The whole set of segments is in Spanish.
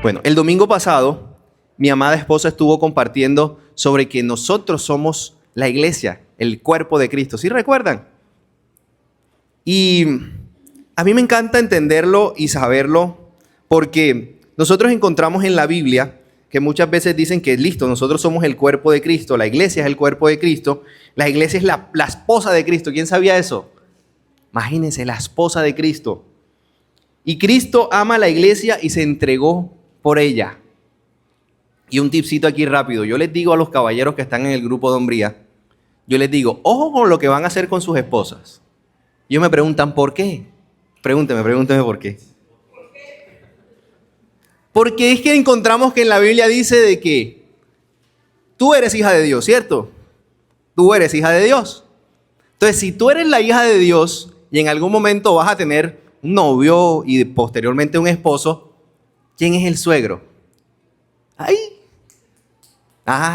Bueno, el domingo pasado, mi amada esposa estuvo compartiendo sobre que nosotros somos la iglesia, el cuerpo de Cristo. ¿Sí recuerdan? Y a mí me encanta entenderlo y saberlo porque nosotros encontramos en la Biblia que muchas veces dicen que listo, nosotros somos el cuerpo de Cristo, la iglesia es el cuerpo de Cristo, la iglesia es la esposa de Cristo. ¿Quién sabía eso? Imagínense, la esposa de Cristo. Y Cristo ama a la iglesia y se entregó por ella. Y un tipcito aquí rápido. Yo les digo a los caballeros que están en el grupo de hombría, yo les digo, ojo con lo que van a hacer con sus esposas. Y ellos me preguntan, ¿por qué? Pregúnteme por qué. Porque es que encontramos que en la Biblia dice de que tú eres hija de Dios, ¿cierto? Tú eres hija de Dios. Entonces, si tú eres la hija de Dios y en algún momento vas a tener un novio y posteriormente un esposo, ¿quién es el suegro? Ahí.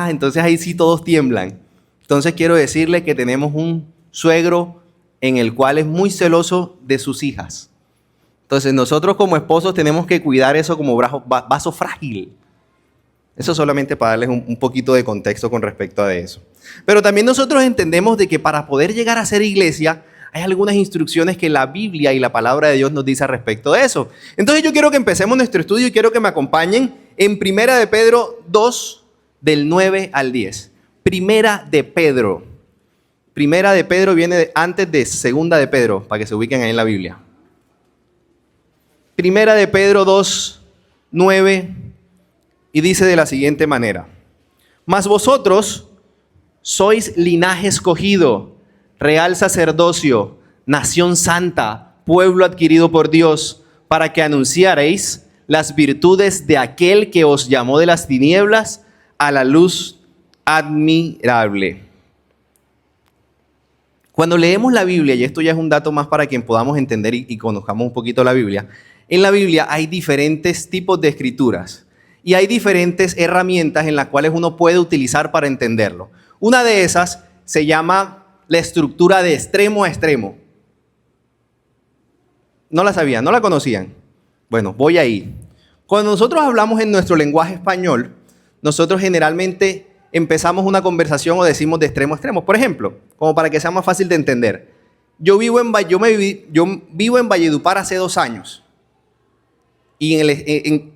Entonces ahí sí todos tiemblan. Entonces quiero decirle que tenemos un suegro en el cual es muy celoso de sus hijas. Entonces nosotros como esposos tenemos que cuidar eso como vaso frágil. Eso solamente para darles un poquito de contexto con respecto a eso. Pero también nosotros entendemos de que para poder llegar a ser iglesia hay algunas instrucciones que la Biblia y la palabra de Dios nos dice al respecto de eso. Entonces yo quiero que empecemos nuestro estudio y quiero que me acompañen en Primera de Pedro 2, del 9 al 10. Primera de Pedro. Primera de Pedro viene antes de Segunda de Pedro, para que se ubiquen ahí en la Biblia. Primera de Pedro 2, 9, y dice de la siguiente manera: Mas vosotros sois linaje escogido, real sacerdocio, nación santa, pueblo adquirido por Dios, para que anunciareis las virtudes de aquel que os llamó de las tinieblas a la luz admirable. Cuando leemos la Biblia, y esto ya es un dato más para quien podamos entender y conozcamos un poquito la Biblia, en la Biblia hay diferentes tipos de escrituras y hay diferentes herramientas en las cuales uno puede utilizar para entenderlo. Una de esas se llama la estructura de extremo a extremo. ¿No la sabían? ¿No la conocían? Bueno, voy ahí. Cuando nosotros hablamos en nuestro lenguaje español, nosotros generalmente empezamos una conversación o decimos de extremo a extremo. Por ejemplo, como para que sea más fácil de entender. Yo vivo en Valledupar hace 2 años. Y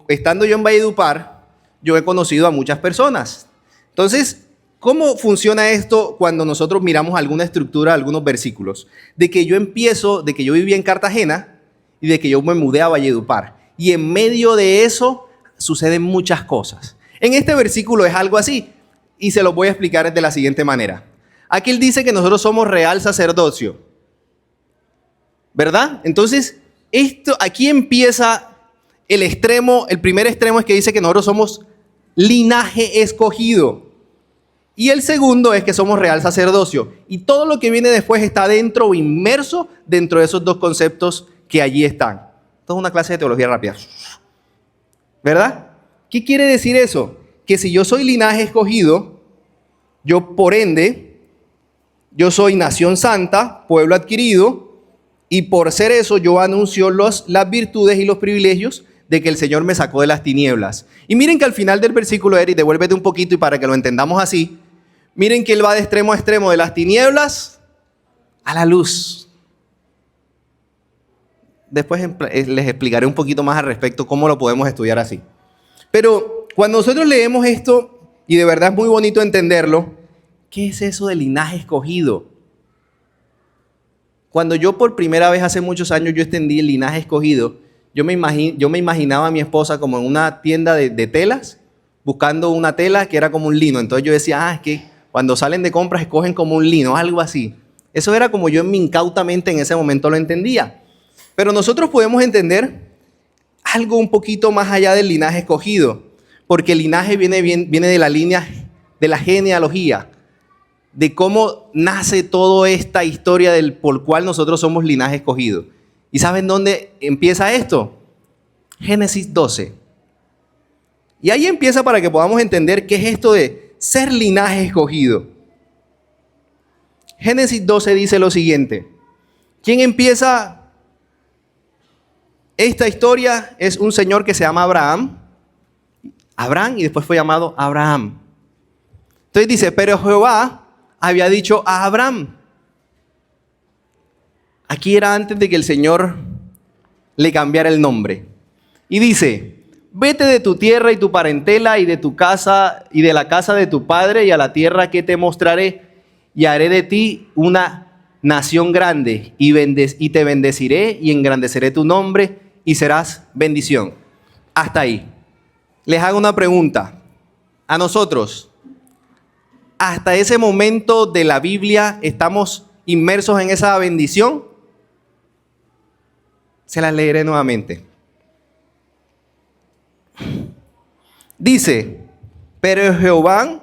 estando yo en Valledupar, yo he conocido a muchas personas. Entonces, ¿cómo funciona esto cuando nosotros miramos alguna estructura, algunos versículos? De que yo vivía en Cartagena y de que yo me mudé a Valledupar. Y en medio de eso suceden muchas cosas. En este versículo es algo así y se lo voy a explicar de la siguiente manera. Aquí él dice que nosotros somos real sacerdocio, ¿verdad? Entonces, aquí empieza el primer extremo es que dice que nosotros somos linaje escogido. Y el segundo es que somos real sacerdocio. Y todo lo que viene después está dentro o inmerso dentro de esos dos conceptos que allí están. Esto es una clase de teología rápida. ¿Verdad? ¿Qué quiere decir eso? Que si yo soy linaje escogido, yo por ende, yo soy nación santa, pueblo adquirido, y por ser eso yo anuncio las virtudes y los privilegios de que el Señor me sacó de las tinieblas. Y miren que al final del versículo, Eric, devuélvete un poquito y para que lo entendamos así, miren que él va de extremo a extremo, de las tinieblas a la luz. Después les explicaré un poquito más al respecto cómo lo podemos estudiar así. Pero cuando nosotros leemos esto, y de verdad es muy bonito entenderlo, ¿qué es eso de linaje escogido? Cuando yo por primera vez hace muchos años yo entendí el linaje escogido, yo me imaginaba a mi esposa como en una tienda de telas, buscando una tela que era como un lino. Entonces yo decía, es que cuando salen de compras escogen como un lino, algo así. Eso era como yo incautamente en ese momento lo entendía. Pero nosotros podemos entender algo un poquito más allá del linaje escogido, porque el linaje viene de la línea de la genealogía, de cómo nace toda esta historia por cual nosotros somos linaje escogido. ¿Y saben dónde empieza esto? Génesis 12. Y ahí empieza para que podamos entender qué es esto de ser linaje escogido. Génesis 12 dice lo siguiente. ¿Quién empieza esta historia? Es un señor que se llama Abraham. Abraham y después fue llamado Abraham. Entonces dice, pero Jehová había dicho a Abraham. Aquí era antes de que el Señor le cambiara el nombre. Y dice, vete de tu tierra y tu parentela y de tu casa y de la casa de tu padre y a la tierra que te mostraré y haré de ti una nación grande y te bendeciré y engrandeceré tu nombre y serás bendición. Hasta ahí. Les hago una pregunta. A nosotros, hasta ese momento de la Biblia, ¿estamos inmersos en esa bendición? Se las leeré nuevamente. Dice, pero Jehová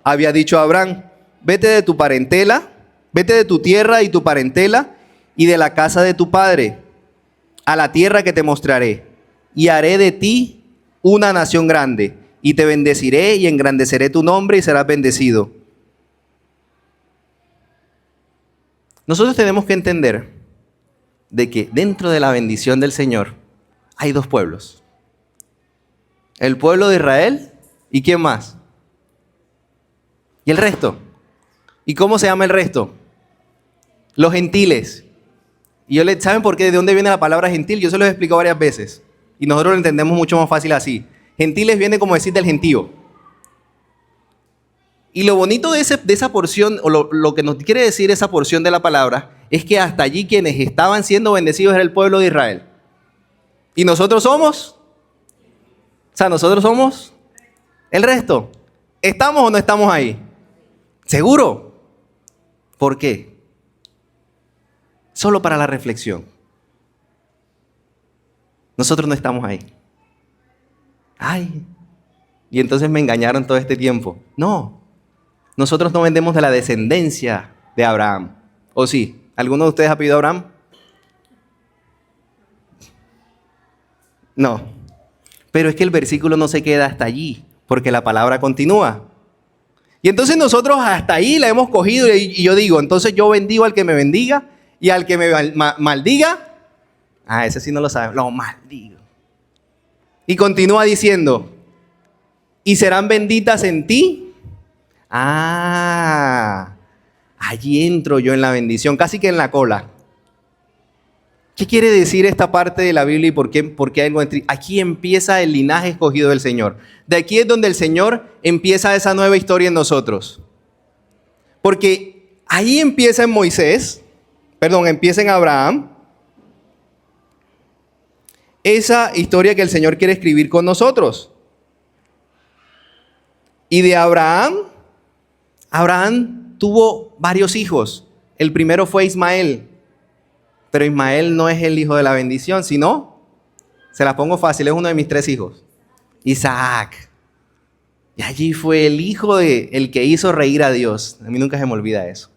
había dicho a Abraham, vete de tu parentela, vete de tu tierra y tu parentela y de la casa de tu padre a la tierra que te mostraré y haré de ti una nación grande y te bendeciré y engrandeceré tu nombre y serás bendecido. Nosotros tenemos que entender de que dentro de la bendición del Señor hay dos pueblos. El pueblo de Israel y ¿quién más? Y el resto. ¿Y cómo se llama el resto? Los gentiles. Y ¿saben por qué? ¿De dónde viene la palabra gentil? Yo se los he explicado varias veces. Y nosotros lo entendemos mucho más fácil así. Gentiles viene como decir del gentío. Y lo bonito de esa porción, o lo que nos quiere decir esa porción de la palabra, es que hasta allí quienes estaban siendo bendecidos era el pueblo de Israel. ¿Y nosotros somos? O sea, nosotros somos el resto. ¿Estamos o no estamos ahí? ¿Seguro? ¿Por qué? Solo para la reflexión. Nosotros no estamos ahí. Ay, y entonces me engañaron todo este tiempo. No, nosotros no vendemos de la descendencia de Abraham. ¿O sí? ¿Alguno de ustedes ha pedido a Abraham? No. Pero es que el versículo no se queda hasta allí, porque la palabra continúa. Y entonces nosotros hasta ahí la hemos cogido y yo digo, entonces yo bendigo al que me bendiga y al que me maldiga, ese sí no lo sabe, lo maldigo. Y continúa diciendo, y serán benditas en ti. Allí entro yo en la bendición, casi que en la cola. ¿Qué quiere decir esta parte de la Biblia y por qué algo entre? Aquí empieza el linaje escogido del Señor. De aquí es donde el Señor empieza esa nueva historia en nosotros. Porque ahí empieza en empieza en Abraham, esa historia que el Señor quiere escribir con nosotros. Y de Abraham tuvo varios hijos. El primero fue Ismael. Pero Ismael no es el hijo de la bendición, sino, se la pongo fácil, es uno de mis 3 hijos. Isaac. Y allí fue el hijo el que hizo reír a Dios. A mí nunca se me olvida eso.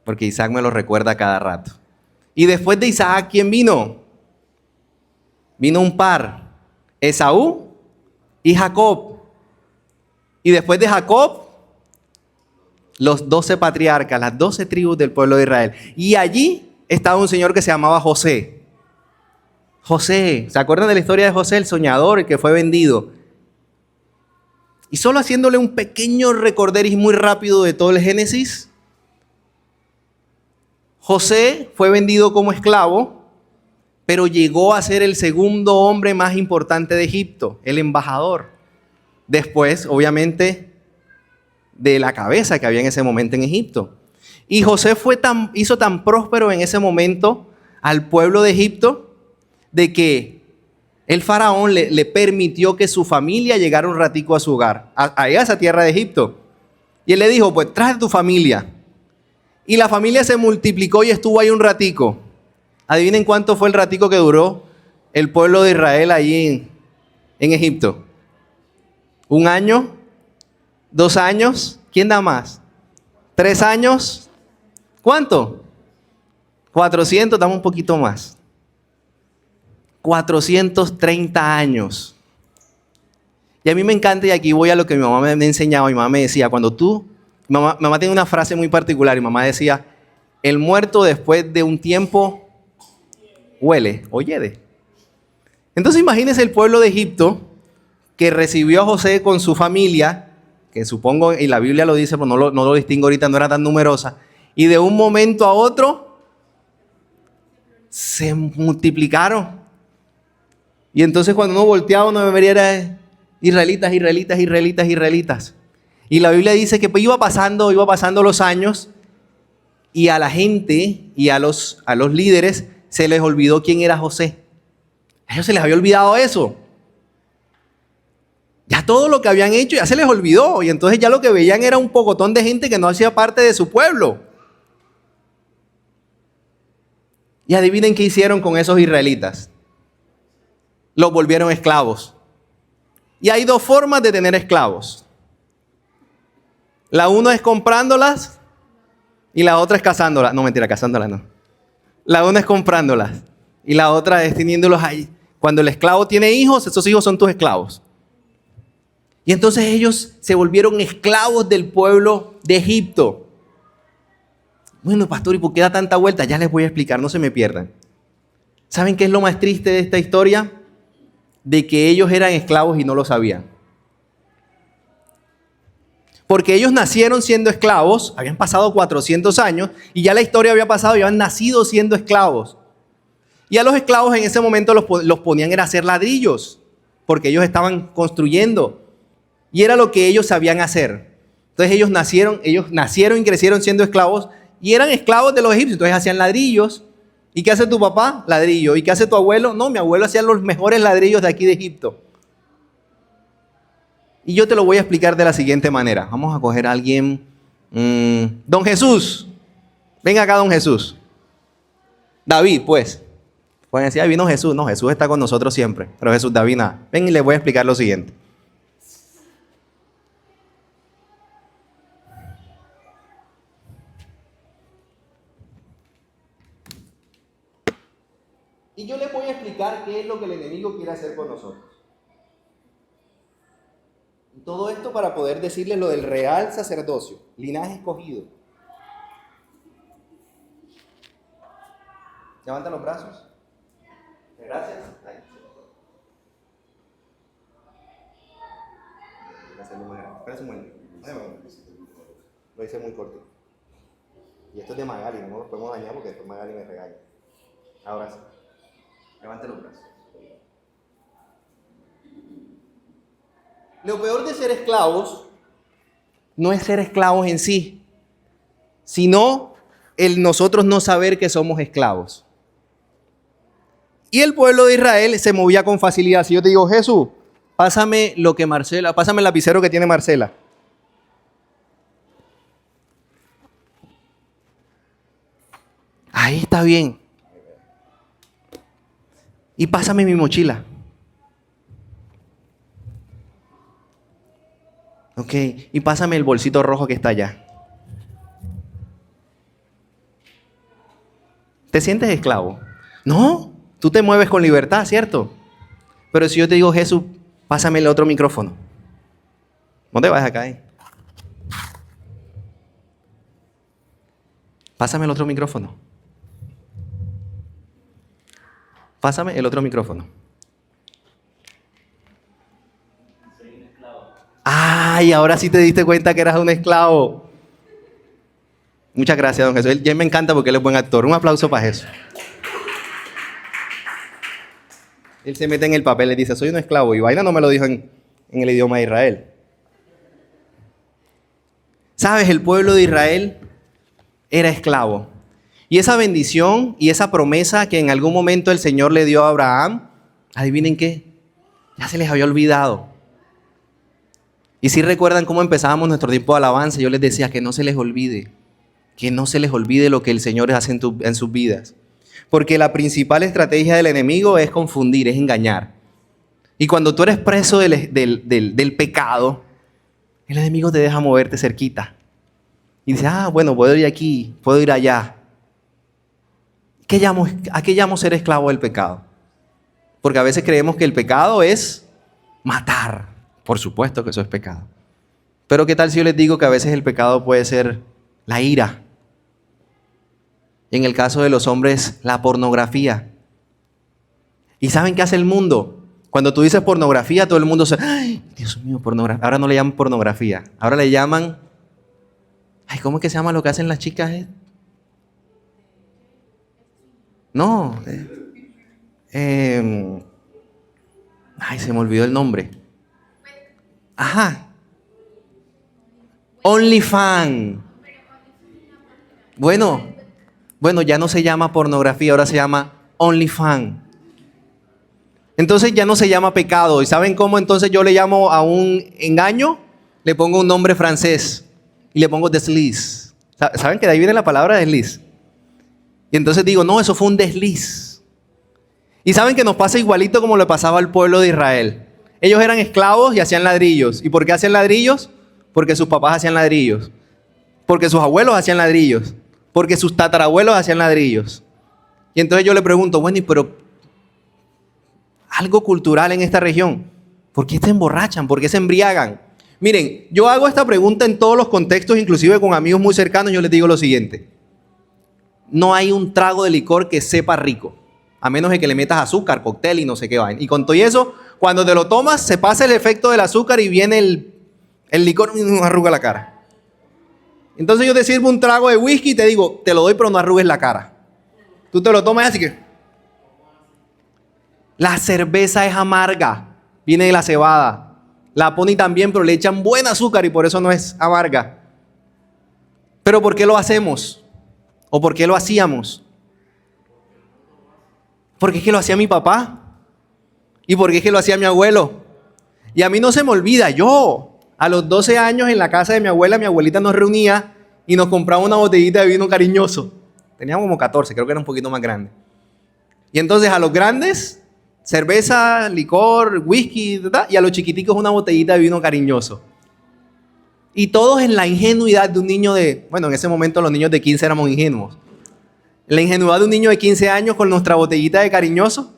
Porque Isaac me lo recuerda cada rato. Y después de Isaac, ¿quién vino? Vino un par. Esaú y Jacob. Y después de Jacob, los 12 patriarcas, las 12 tribus del pueblo de Israel. Y allí estaba un señor que se llamaba José. José, ¿se acuerdan de la historia de José, el soñador, el que fue vendido? Y solo haciéndole un pequeño recorderis muy rápido de todo el Génesis. José fue vendido como esclavo, pero llegó a ser el segundo hombre más importante de Egipto, el embajador. Después, obviamente, de la cabeza que había en ese momento en Egipto. Y José hizo tan próspero en ese momento al pueblo de Egipto de que el faraón le permitió que su familia llegara un ratico a su hogar, a esa tierra de Egipto. Y él le dijo, pues trae tu familia. Y la familia se multiplicó y estuvo ahí un ratico. Adivinen cuánto fue el ratico que duró el pueblo de Israel allí en Egipto. ¿1 año? ¿2 años? ¿Quién da más? ¿3 años? ¿Cuánto? 400, dame un poquito más. 430 años. Y a mí me encanta, y aquí voy a lo que mi mamá me enseñaba. Mi mamá me decía, mamá tiene una frase muy particular, y mamá decía, el muerto después de un tiempo huele o hiede. Entonces imagínense el pueblo de Egipto que recibió a José con su familia, que supongo, y la Biblia lo dice, pero no lo distingo ahorita, no era tan numerosa, y de un momento a otro se multiplicaron. Y entonces cuando uno volteaba, uno vería era israelitas, israelitas, israelitas, israelitas. Y la Biblia dice que iba pasando los años y a la gente y a los líderes se les olvidó quién era José. A ellos se les había olvidado eso. Ya todo lo que habían hecho ya se les olvidó. Y entonces ya lo que veían era un pocotón de gente que no hacía parte de su pueblo. Y adivinen qué hicieron con esos israelitas. Los volvieron esclavos. Y hay dos formas de tener esclavos. La una es comprándolas y la otra es cazándolas. No, mentira, cazándolas no. La una es comprándolas y la otra es teniéndolos ahí. Cuando el esclavo tiene hijos, esos hijos son tus esclavos. Y entonces ellos se volvieron esclavos del pueblo de Egipto. Bueno, pastor, ¿y por qué da tanta vuelta? Ya les voy a explicar, no se me pierdan. ¿Saben qué es lo más triste de esta historia? De que ellos eran esclavos y no lo sabían. Porque ellos nacieron siendo esclavos, habían pasado 400 años y ya la historia había pasado y habían nacido siendo esclavos. Y a los esclavos en ese momento los ponían a hacer ladrillos, porque ellos estaban construyendo. Y era lo que ellos sabían hacer. Entonces ellos nacieron y crecieron siendo esclavos y eran esclavos de los egipcios. Entonces hacían ladrillos. ¿Y qué hace tu papá? Ladrillo. ¿Y qué hace tu abuelo? No, mi abuelo hacía los mejores ladrillos de aquí de Egipto. Y yo te lo voy a explicar de la siguiente manera. Vamos a coger a alguien. Don Jesús. Ven acá, don Jesús. David, pues. Pueden decir, ahí vino Jesús. No, Jesús está con nosotros siempre. Pero Jesús, David, nada. Ven y les voy a explicar lo siguiente. Y yo les voy a explicar qué es lo que el enemigo quiere hacer con nosotros. Todo esto para poder decirles lo del real sacerdocio, linaje escogido. Levanta los brazos. Gracias. Espérate un momento. Lo hice muy corto. Y esto es de Magali, no lo podemos dañar porque después Magali me regaña. Ahora sí. Levante los brazos. Lo peor de ser esclavos no es ser esclavos en sí, sino el nosotros no saber que somos esclavos. Y el pueblo de Israel se movía con facilidad. Si yo te digo, Jesús, pásame el lapicero que tiene Marcela. Ahí está bien. Y pásame mi mochila. Ok, y pásame el bolsito rojo que está allá. ¿Te sientes esclavo? No, tú te mueves con libertad, ¿cierto? Pero si yo te digo, Jesús, pásame el otro micrófono. No te vas a caer. Pásame el otro micrófono. Pásame el otro micrófono. Soy un esclavo. Ay, ahora sí te diste cuenta que eras un esclavo. Muchas gracias, don Jesús. Él me encanta porque él es buen actor. Un aplauso para Jesús. Él se mete en el papel y dice, soy un esclavo. Y vaina no me lo dijo en el idioma de Israel. ¿Sabes? El pueblo de Israel era esclavo. Y esa bendición y esa promesa que en algún momento el Señor le dio a Abraham, adivinen qué, ya se les había olvidado. Y si recuerdan cómo empezábamos nuestro tiempo de alabanza, yo les decía que no se les olvide lo que el Señor hace en sus vidas. Porque la principal estrategia del enemigo es confundir, es engañar. Y cuando tú eres preso del pecado, el enemigo te deja moverte cerquita. Y dice, bueno, puedo ir aquí, puedo ir allá. ¿A qué llamo ser esclavo del pecado? Porque a veces creemos que el pecado es matar. Por supuesto que eso es pecado. Pero ¿qué tal si yo les digo que a veces el pecado puede ser la ira? En el caso de los hombres, la pornografía. ¿Y saben qué hace el mundo? Cuando tú dices pornografía, todo el mundo se... ¡Ay, Dios mío, pornografía! Ahora no le llaman pornografía. Ahora le llaman... Ay, ¿cómo es que se llama lo que hacen las chicas? No. Ay, se me olvidó el nombre. Ajá. OnlyFans. Bueno, ya no se llama pornografía, ahora se llama OnlyFans. Entonces ya no se llama pecado. ¿Y saben cómo entonces yo le llamo a un engaño? Le pongo un nombre francés y le pongo desliz. ¿Saben que de ahí viene la palabra desliz? Y entonces digo, no, eso fue un desliz. Y saben que nos pasa igualito como le pasaba al pueblo de Israel. Ellos eran esclavos y hacían ladrillos. ¿Y por qué hacían ladrillos? Porque sus papás hacían ladrillos. Porque sus abuelos hacían ladrillos. Porque sus tatarabuelos hacían ladrillos. Y entonces yo le pregunto, bueno, pero algo cultural en esta región. ¿Por qué se emborrachan? ¿Por qué se embriagan? Miren, yo hago esta pregunta en todos los contextos, inclusive con amigos muy cercanos. Yo les digo lo siguiente. No hay un trago de licor que sepa rico. A menos de que le metas azúcar, cóctel y no sé qué vaina. Y con todo eso, cuando te lo tomas, se pasa el efecto del azúcar y viene el licor y nos arruga la cara. Entonces yo te sirvo un trago de whisky y te digo, te lo doy pero no arrugues la cara. Tú te lo tomas así que... La cerveza es amarga, viene de la cebada. La ponen también, pero le echan buen azúcar y por eso no es amarga. ¿Pero por qué lo hacemos? ¿O por qué lo hacíamos? Porque es que lo hacía mi papá. ¿Y porque es que lo hacía mi abuelo? Y a mí no se me olvida, yo a los 12 años en la casa de mi abuelita nos reunía y nos compraba una botellita de vino cariñoso. Teníamos como 14, creo que era un poquito más grande. Y entonces a los grandes, cerveza, licor, whisky, y a los chiquiticos una botellita de vino cariñoso. Y todos en la ingenuidad de un niño bueno, en ese momento los niños de 15 éramos ingenuos. La ingenuidad de un niño de 15 años con nuestra botellita de cariñoso,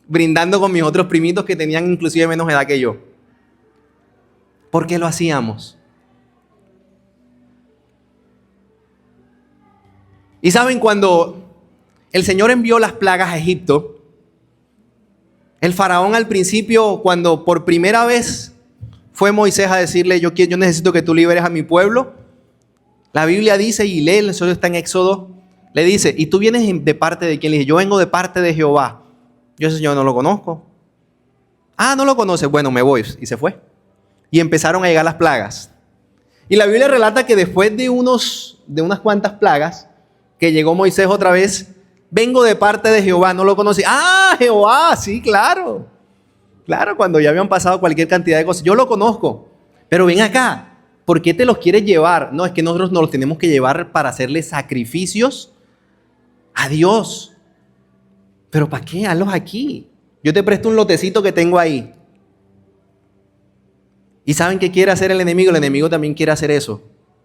brindando con mis otros primitos que tenían inclusive menos edad que yo. ¿Por qué lo hacíamos? Y saben, cuando el Señor envió las plagas a Egipto, el faraón al principio, cuando por primera vez fue Moisés a decirle, yo necesito que tú liberes a mi pueblo, la Biblia dice, y lee, eso está en Éxodo, le dice, ¿y tú vienes de parte de quién? Le dije, yo vengo de parte de Jehová. Yo ese Señor no lo conozco. Ah, ¿no lo conoces? Bueno, me voy. Y se fue. Y empezaron a llegar las plagas. Y la Biblia relata que después de unas cuantas plagas, que llegó Moisés otra vez, vengo de parte de Jehová, no lo conocí. Ah, Jehová, sí, claro. Claro, cuando ya habían pasado cualquier cantidad de cosas. Yo lo conozco. Pero ven acá, ¿por qué te los quieres llevar? No, es que nosotros nos los tenemos que llevar para hacerle sacrificios a Dios. ¿Pero para qué? Hazlos aquí. Yo te presto un lotecito que tengo ahí. ¿Y saben qué quiere hacer el enemigo? El enemigo también quiere hacer eso.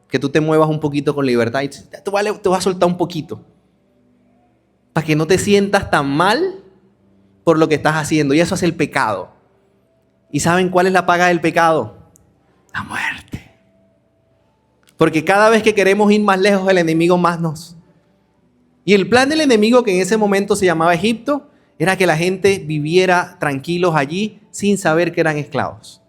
Que tú te muevas un poquito con libertad. Y te vas a soltar un poquito. Para que no te sientas tan mal por lo que estás haciendo. Y eso es el pecado. ¿Y saben cuál es la paga del pecado? La muerte. Porque cada vez que queremos ir más lejos, el enemigo más nos... Y el plan del enemigo, que en ese momento se llamaba Egipto, era que la gente viviera tranquilos allí sin saber que eran esclavos.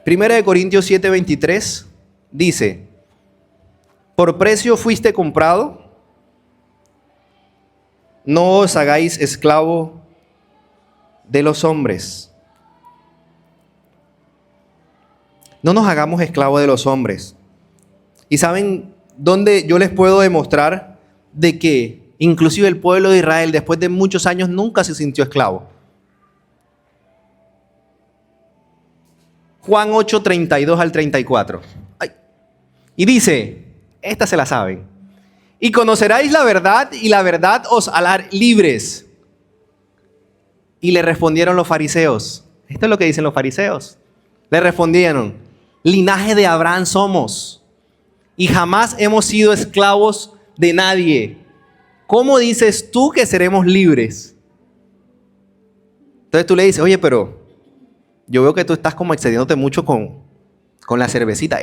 Primera de Corintios 7:23 dice, por precio fuiste comprado, no os hagáis esclavo de los hombres. No nos hagamos esclavos de los hombres. ¿Y saben dónde yo les puedo demostrar de que inclusive el pueblo de Israel después de muchos años nunca se sintió esclavo? Juan 8:32 al 34. Ay. Y dice, esta se la saben. Y conoceréis la verdad y la verdad os hará libres. Y le respondieron los fariseos. Esto es lo que dicen los fariseos. Le respondieron, linaje de Abraham somos y jamás hemos sido esclavos de nadie. ¿Cómo dices tú que seremos libres? Entonces tú le dices, oye, pero yo veo que tú estás como excediéndote mucho con Con la cervecita.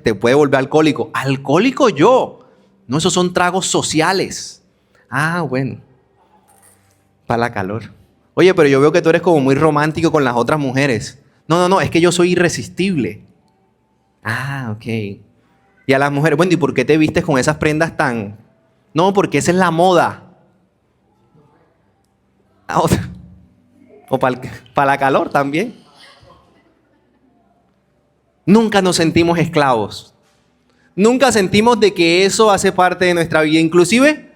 Te puede volver alcohólico. ¿Alcohólico yo? No, esos son tragos sociales. Ah, bueno. Para la calor. Oye, pero yo veo que tú eres como muy romántico con las otras mujeres. No, es que yo soy irresistible. Ah, ok. Y a las mujeres, bueno, ¿y por qué te vistes con esas prendas tan...? No, porque esa es la moda. O para la calor también. Nunca nos sentimos esclavos. Nunca sentimos de que eso hace parte de nuestra vida. Inclusive,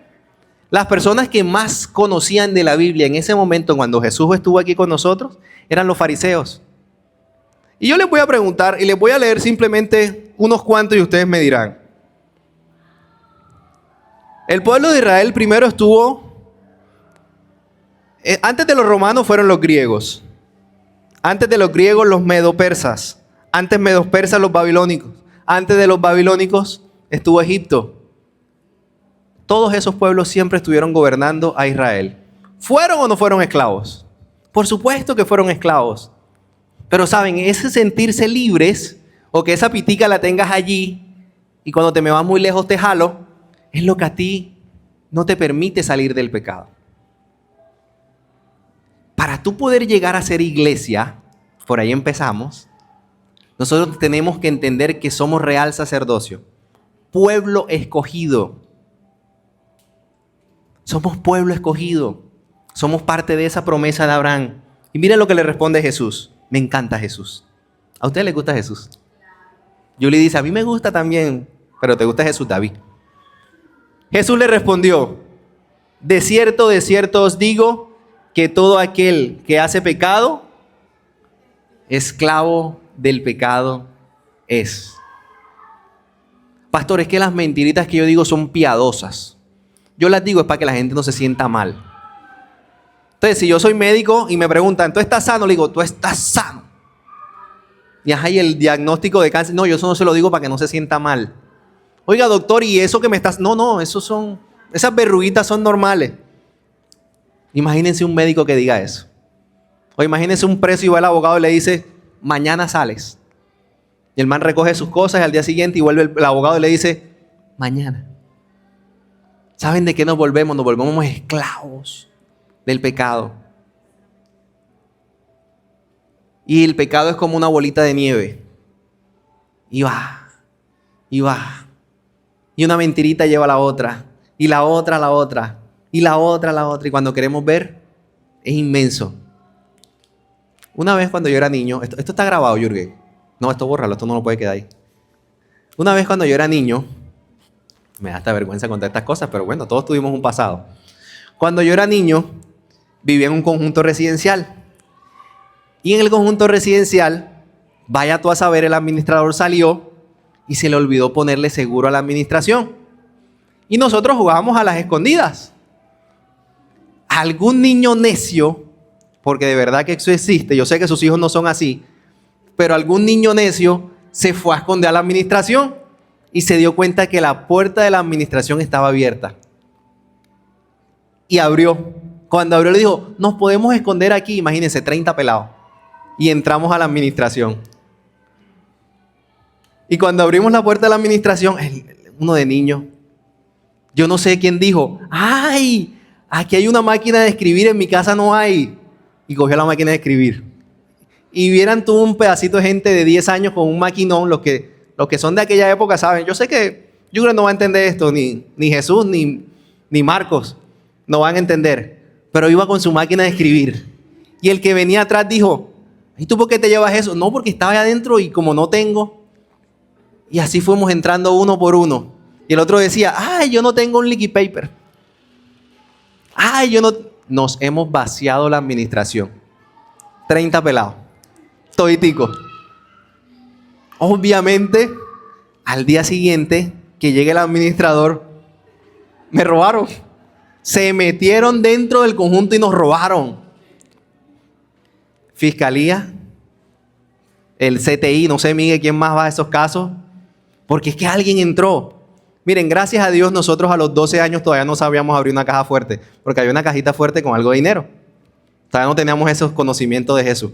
las personas que más conocían de la Biblia en ese momento, cuando Jesús estuvo aquí con nosotros, eran los fariseos. Y yo les voy a preguntar y les voy a leer simplemente unos cuantos y ustedes me dirán. El pueblo de Israel primero estuvo... antes de los romanos fueron los griegos. Antes de los griegos los medo-persas. Antes medo-persas los babilónicos. Antes de los babilónicos estuvo Egipto. Todos esos pueblos siempre estuvieron gobernando a Israel. ¿Fueron o no fueron esclavos? Por supuesto que fueron esclavos. Pero saben, ese sentirse libres, o que esa pitica la tengas allí, y cuando te me vas muy lejos te jalo, es lo que a ti no te permite salir del pecado. Para tú poder llegar a ser iglesia, por ahí empezamos, nosotros tenemos que entender que somos real sacerdocio, pueblo escogido. Somos pueblo escogido. Somos parte de esa promesa de Abraham. Y miren lo que le responde Jesús. Me encanta Jesús. ¿A ustedes les gusta Jesús? Julie dice, a mí me gusta también, pero ¿te gusta Jesús, David? Jesús le respondió, de cierto os digo que todo aquel que hace pecado, esclavo del pecado es. Pastor, es que las mentiritas que yo digo son piadosas. Yo las digo es para que la gente no se sienta mal. Entonces, si yo soy médico y me preguntan, ¿tú estás sano? Le digo, tú estás sano. Y ajá, y el diagnóstico de cáncer. No, yo eso no se lo digo para que no se sienta mal. Oiga, doctor, ¿y eso que me estás...? No, esas verruguitas son normales. Imagínense un médico que diga eso. O imagínense un preso y va al abogado y le dice, mañana sales. Y el man recoge sus cosas y al día siguiente y vuelve el abogado y le dice, mañana. ¿Saben de qué nos volvemos? Nos volvemos esclavos del pecado. Y el pecado es como una bolita de nieve. Y va. Y va. Y una mentirita lleva a la otra. Y la otra a la otra. Y la otra a la otra. Y cuando queremos ver, es inmenso. Una vez cuando yo era niño, esto está grabado, Jürgen. No, esto bórralo, esto no lo puede quedar ahí. Una vez cuando yo era niño, me da hasta vergüenza contar estas cosas, pero bueno, todos tuvimos un pasado. Cuando yo era niño, vivía en un conjunto residencial. Y en el conjunto residencial, vaya tú a saber, el administrador salió y se le olvidó ponerle seguro a la administración. Y nosotros jugábamos a las escondidas. Algún niño necio, porque de verdad que eso existe, yo sé que sus hijos no son así, pero algún niño necio se fue a esconder a la administración y se dio cuenta que la puerta de la administración estaba abierta. Y abrió. Cuando abrió le dijo, nos podemos esconder aquí, imagínense, 30 pelados. Y entramos a la administración. Y cuando abrimos la puerta de la administración, uno de niño, yo no sé quién dijo, ¡ay! Aquí hay una máquina de escribir, en mi casa no hay. Y cogió la máquina de escribir. Y vieran tú un pedacito de gente de 10 años con un maquinón, los que son de aquella época saben. Yo sé que yo creo que no va a entender esto, ni Jesús, ni Marcos, no van a entender. Pero iba con su máquina de escribir. Y el que venía atrás dijo, ¿y tú por qué te llevas eso? No, porque estaba ahí adentro y como no tengo. Y así fuimos entrando uno por uno. Y el otro decía, ¡ay, yo no tengo un liquid paper! ¡Ay, yo no! Nos hemos vaciado la administración. 30 pelados. Toditico. Obviamente, al día siguiente que llegue el administrador, me robaron. Se metieron dentro del conjunto y nos robaron. Fiscalía, el CTI, no sé, Miguel, quién más va a esos casos. Porque es que alguien entró. Miren, gracias a Dios, nosotros a los 12 años todavía no sabíamos abrir una caja fuerte. Porque había una cajita fuerte con algo de dinero. Todavía no teníamos esos conocimientos de Jesús.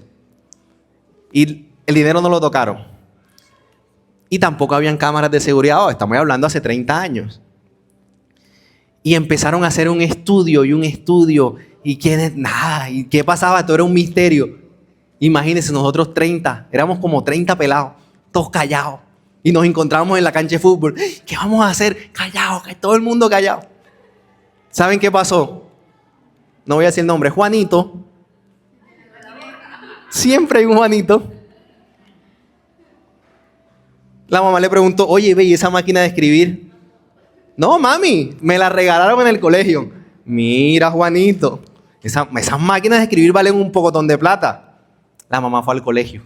Y el dinero no lo tocaron. Y tampoco habían cámaras de seguridad. Oh, estamos hablando hace 30 años. Y empezaron a hacer un estudio. ¿Y quién es? Nada. ¿Y qué pasaba? Todo era un misterio. Imagínense, nosotros 30. Éramos como 30 pelados. Todos callados. Y nos encontramos en la cancha de fútbol. ¿Qué vamos a hacer? Callados. Todo el mundo callado. ¿Saben qué pasó? No voy a decir el nombre. Juanito. Siempre hay un Juanito. La mamá le preguntó, oye, ve, ¿y esa máquina de escribir? No, mami, me la regalaron en el colegio. Mira, Juanito, esas máquinas de escribir valen un pocotón de plata. La mamá fue al colegio.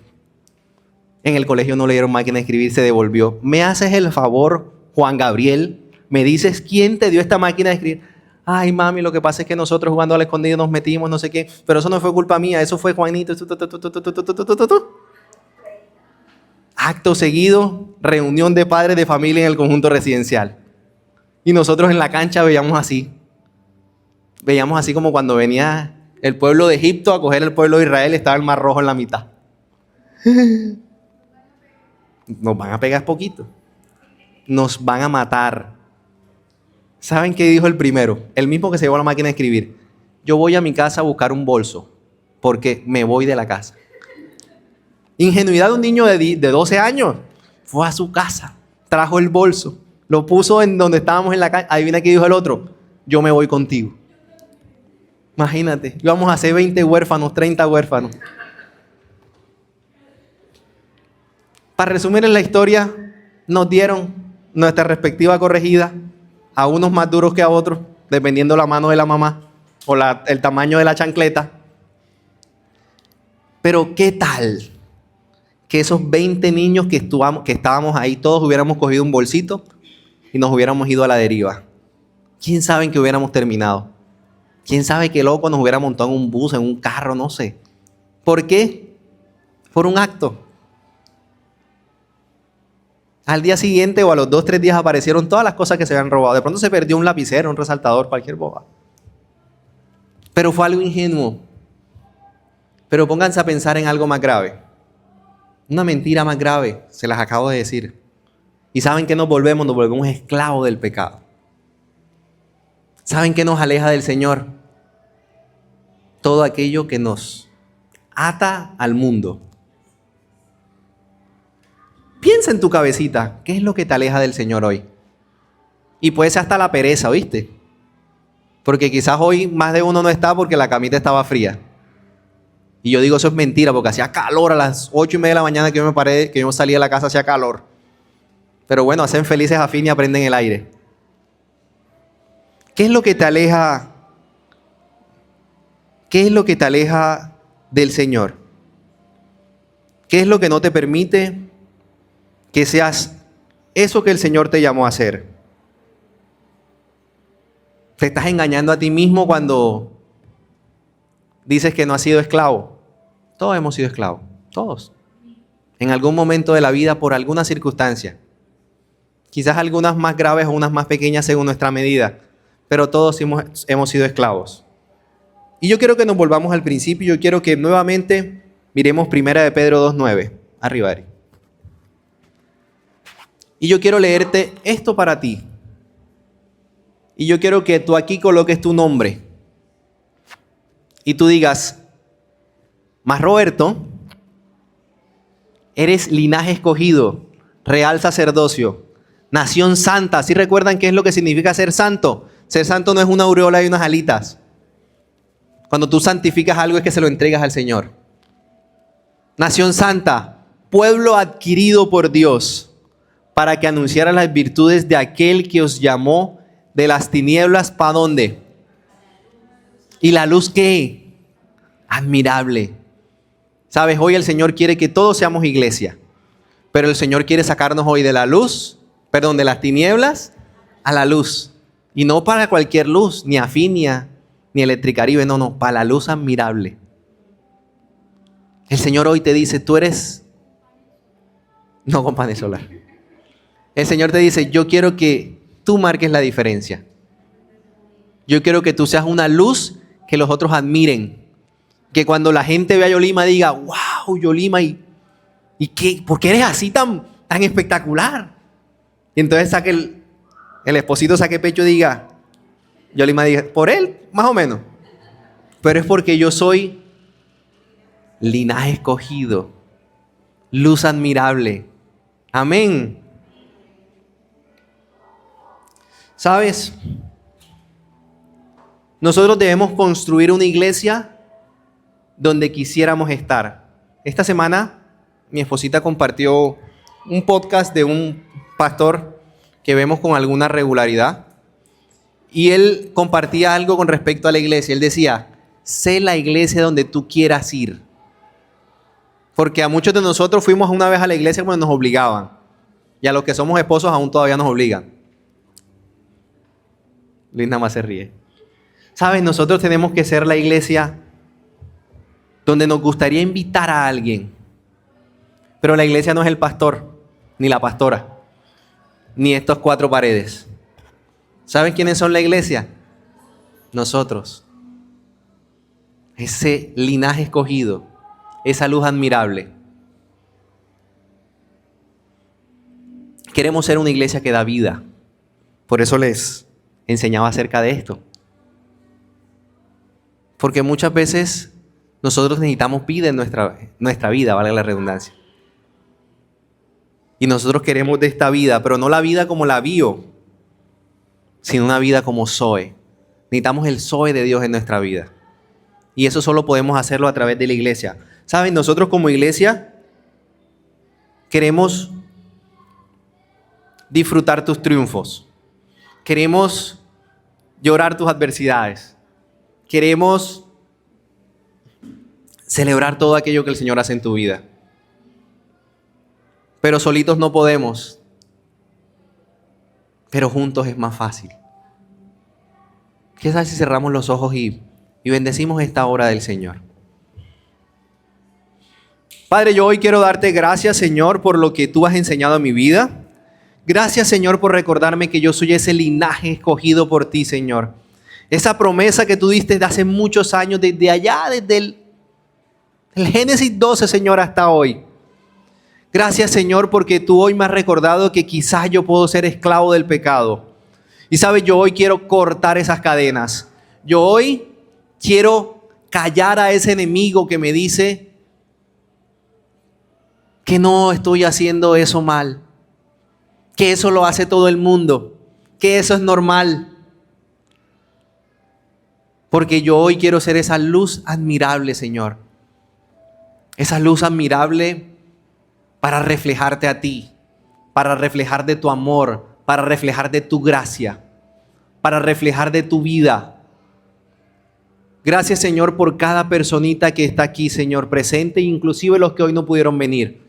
En el colegio no le dieron máquina de escribir, se devolvió. ¿Me haces el favor, Juan Gabriel? ¿Me dices quién te dio esta máquina de escribir? Ay, mami, lo que pasa es que nosotros jugando al escondido nos metimos, no sé qué. Pero eso no fue culpa mía, eso fue Juanito. Acto seguido, reunión de padres de familia en el conjunto residencial. Y nosotros en la cancha veíamos así. Veíamos así como cuando venía el pueblo de Egipto a coger el pueblo de Israel, estaba el Mar Rojo en la mitad. Nos van a pegar poquito. Nos van a matar. ¿Saben qué dijo el primero? El mismo que se llevó la máquina de escribir. Yo voy a mi casa a buscar un bolso porque me voy de la casa. Ingenuidad de un niño de 12 años. Fue a su casa, trajo el bolso, lo puso en donde estábamos en la calle. Adivina qué dijo el otro. Yo me voy contigo. Imagínate, íbamos a hacer 20 huérfanos, 30 huérfanos. Para resumir en la historia, nos dieron nuestra respectiva corregida, a unos más duros que a otros, dependiendo la mano de la mamá o el tamaño de la chancleta. Pero ¿qué tal que esos 20 niños que estábamos ahí, todos hubiéramos cogido un bolsito y nos hubiéramos ido a la deriva? ¿Quién sabe en qué hubiéramos terminado? ¿Quién sabe qué loco nos hubiera montado en un bus, en un carro, no sé? ¿Por qué? Por un acto. Al día siguiente o a los 2 o 3 días aparecieron todas las cosas que se habían robado. De pronto se perdió un lapicero, un resaltador, cualquier boba. Pero fue algo ingenuo. Pero pónganse a pensar en algo más grave. Una mentira más grave, se las acabo de decir. ¿Y saben qué nos volvemos? Nos volvemos esclavos del pecado. ¿Saben qué nos aleja del Señor? Todo aquello que nos ata al mundo. Piensa en tu cabecita, ¿qué es lo que te aleja del Señor hoy? Y puede ser hasta la pereza, ¿viste? Porque quizás hoy más de uno no está porque la camita estaba fría. Y yo digo, eso es mentira, porque hacía calor a las 8:30 de la mañana que yo salí de la casa, hacía calor. Pero bueno, hacen felices a fin y aprenden el aire. ¿Qué es lo que te aleja? ¿Qué es lo que te aleja del Señor? ¿Qué es lo que no te permite que seas eso que el Señor te llamó a hacer? ¿Te estás engañando a ti mismo cuando dices que no has sido esclavo? Todos hemos sido esclavos, todos. En algún momento de la vida, por alguna circunstancia. Quizás algunas más graves o unas más pequeñas según nuestra medida, pero todos hemos sido esclavos. Y yo quiero que nos volvamos al principio. Yo quiero que nuevamente miremos 1 de Pedro 2:9. Arriba, Ari. Y yo quiero leerte esto para ti. Y yo quiero que tú aquí coloques tu nombre. Y tú digas, mas Roberto, eres linaje escogido, real sacerdocio, nación santa. ¿Sí recuerdan qué es lo que significa ser santo? Ser santo no es una aureola y unas alitas. Cuando tú santificas algo es que se lo entregas al Señor. Nación santa, pueblo adquirido por Dios, para que anunciara las virtudes de aquel que os llamó de las tinieblas, ¿para dónde? ¿Y la luz qué? Admirable. ¿Sabes? Hoy el Señor quiere que todos seamos iglesia, pero el Señor quiere sacarnos hoy de la luz, de las tinieblas a la luz. Y no para cualquier luz, ni Afinia, ni Electricaribe, no, para la luz admirable. El Señor hoy te dice, tú eres, no con paneles solar. El Señor te dice, yo quiero que tú marques la diferencia. Yo quiero que tú seas una luz que los otros admiren. Que cuando la gente vea a Yolima diga, wow, Yolima, ¿y qué? ¿Por qué eres así tan tan espectacular. Y entonces el esposito saque pecho y diga, Yolima diga, por él, más o menos. Pero es porque yo soy linaje escogido, luz admirable. Amén. ¿Sabes? Nosotros debemos construir una iglesia donde quisiéramos estar. Esta semana mi esposita compartió un podcast de un pastor que vemos con alguna regularidad. Y él compartía algo con respecto a la iglesia. Él decía, sé la iglesia donde tú quieras ir. Porque a muchos de nosotros fuimos una vez a la iglesia cuando nos obligaban. Y a los que somos esposos aún todavía nos obligan. Luis nada más se ríe. ¿Sabes? Nosotros tenemos que ser la iglesia donde nos gustaría invitar a alguien. Pero la iglesia no es el pastor, ni la pastora, ni estos 4 paredes. ¿Saben quiénes son la iglesia? Nosotros. Ese linaje escogido, esa luz admirable. Queremos ser una iglesia que da vida. Por eso les enseñaba acerca de esto. Porque muchas veces nosotros necesitamos vida en nuestra vida, vale la redundancia. Y nosotros queremos de esta vida, pero no la vida como la bio, sino una vida como Zoe. Necesitamos el Zoe de Dios en nuestra vida. Y eso solo podemos hacerlo a través de la iglesia. ¿Saben? Nosotros como iglesia queremos disfrutar tus triunfos. Queremos llorar tus adversidades. Queremos celebrar todo aquello que el Señor hace en tu vida. Pero solitos no podemos. Pero juntos es más fácil. ¿Qué tal si cerramos los ojos y bendecimos esta hora del Señor? Padre, yo hoy quiero darte gracias, Señor, por lo que tú has enseñado en mi vida. Gracias, Señor, por recordarme que yo soy ese linaje escogido por ti, Señor. Esa promesa que tú diste de hace muchos años, desde allá, desde el Génesis 12, Señor, hasta hoy. Gracias, Señor, porque tú hoy me has recordado que quizás yo puedo ser esclavo del pecado. Y sabes, yo hoy quiero cortar esas cadenas. Yo hoy quiero callar a ese enemigo que me dice que no estoy haciendo eso mal, que eso lo hace todo el mundo, que eso es normal. Porque yo hoy quiero ser esa luz admirable, Señor. Esa luz admirable para reflejarte a ti, para reflejar de tu amor, para reflejar de tu gracia, para reflejar de tu vida. Gracias, Señor, por cada personita que está aquí, Señor, presente, inclusive los que hoy no pudieron venir.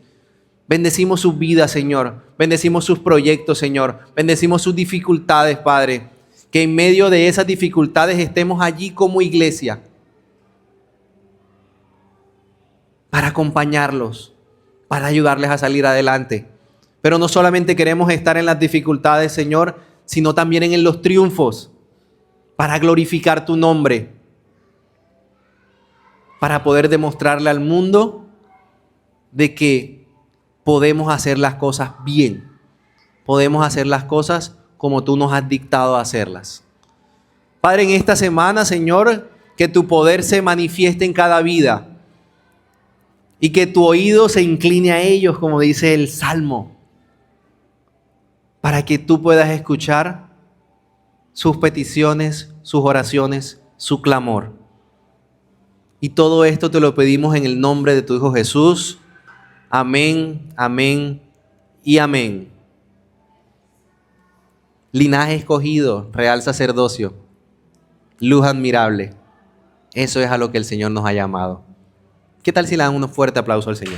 Bendecimos sus vidas, Señor. Bendecimos sus proyectos, Señor. Bendecimos sus dificultades, Padre. Que en medio de esas dificultades estemos allí como iglesia para acompañarlos, para ayudarles a salir adelante. Pero no solamente queremos estar en las dificultades, Señor, sino también en los triunfos, para glorificar tu nombre, para poder demostrarle al mundo de que podemos hacer las cosas bien, podemos hacer las cosas como tú nos has dictado a hacerlas. Padre, en esta semana, Señor, que tu poder se manifieste en cada vida y que tu oído se incline a ellos, como dice el Salmo, para que tú puedas escuchar sus peticiones, sus oraciones, su clamor. Y todo esto te lo pedimos en el nombre de tu Hijo Jesús. Amén, amén y amén. Linaje escogido, real sacerdocio, luz admirable. Eso es a lo que el Señor nos ha llamado. ¿Qué tal si le dan un fuerte aplauso al Señor?